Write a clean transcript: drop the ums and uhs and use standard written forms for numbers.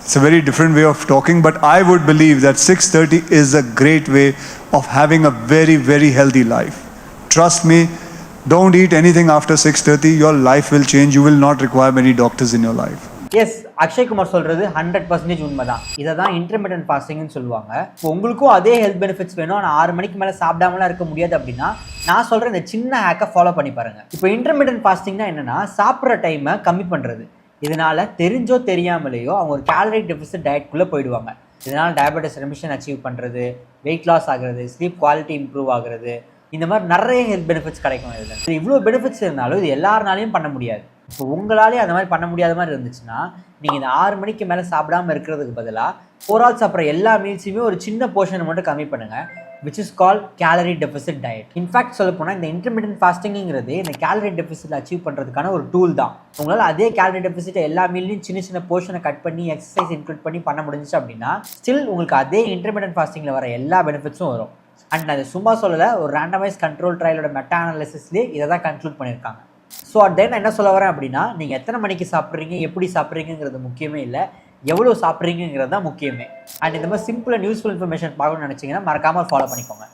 It's a very different way of talking, but I would believe that 6:30 is a great way of having a very, very healthy life. Trust me, don't eat anything after 6:30. Your life will change. You will not require many doctors in your life. Yes, Akshay Kumar சொல்கிறது 100% உண்மை தான். இதை தான் intermittent ஃபாஸ்டிங்னு சொல்லுவாங்க. இப்போ உங்களுக்கும் அதே health benefits வேணும், ஆனால் 6 மணிக்கு மேலே சாப்பிடாமலாம் இருக்க முடியாது அப்படின்னா நான் சொல்கிற இந்த சின்ன ஹேக்கை ஃபாலோ பண்ணி பாருங்கள். இப்போ இன்டர்மீடியன்ட் ஃபாஸ்டிங்னா என்னென்னா, சாப்பிட்ற டைமை கம்மி பண்ணுறது. இதனால் தெரிஞ்சோ தெரியாமலேயோ அவங்க ஒரு கேலரி டெஃபிசிட் டயட்குள்ளே போயிடுவாங்க. இதனால் டயபெட்டிஸ் ரெமிஷன் அச்சீவ் பண்ணுறது, வெயிட் லாஸ் ஆகிறது, ஸ்லீப் குவாலிட்டி இம்ப்ரூவ் ஆகிறது, இந்த மாதிரி நிறைய ஹெல்த் பெனிஃபிட்ஸ் கிடைக்கும். இதில் இவ்வளோ பெனிஃபிட்ஸ் இருந்தாலும் இது எல்லாருனாலையும் பண்ண முடியாது. இப்போ உங்களாலே அந்த மாதிரி பண்ண முடியாத மாதிரி இருந்துச்சுன்னா நீங்கள் இந்த 6 மணிக்கு மேலே சாப்பிடாமல் இருக்கிறதுக்கு பதிலாக ஓவரால் சாப்பிட்ற எல்லா மீல்ஸையுமே ஒரு சின்ன போர்ஷனை மட்டும் கம்மி பண்ணுங்கள், which is calorie deficit diet. In fact சொல்ல போனால் இந்த இன்டர்மீடியன்ட் ஃபாஸ்டிங்கிறது இந்த கேலரி டெஃபிசிட் அச்சீவ் பண்ணுறதுக்கான ஒரு டூல் தான். உங்களால் அதே கேலரி டெஃபிசிட்டை எல்லா மீல்லையும் சின்ன சின்ன போர்ஷனை கட் பண்ணி எக்ஸசைஸ் இன்க்ளூட் பண்ணி பண்ண முடிஞ்சிச்சு அப்படின்னா ஸ்டில் உங்களுக்கு அதே இன்டர்மீடியன்ட் ஃபாஸ்டிங்கில் வர எல்லா பெனிஃபிட்ஸும் வரும். அண்ட் நான் அதை சும்மா சொல்லலை, ஒரு ரேண்டமைஸ் கண்ட்ரோல் ட்ரையலோட மெட்டா அனாலிசிஸ்லேயே இதை தான் கன்க்ளூட் பண்ணியிருக்காங்க. ஸோ தென் நான் என்ன சொல்ல வரேன் அப்படின்னா, நீங்கள் எத்தனை மணிக்கு சாப்பிட்றீங்க, எப்படி சாப்பிட்றீங்கிறது முக்கியமே இல்லை, எவ்வளோ சாப்பிட்றீங்கிறது தான் முக்கியமே. அண்ட் இந்த மாதிரி சிம்பிள் அண்ட் யூஸ்ஃபுல் இன்ஃபர்மேஷன் பார்க்கணும்னு நினச்சிங்கன்னா மறக்காமல் ஃபாலோ பண்ணிக்கோங்க.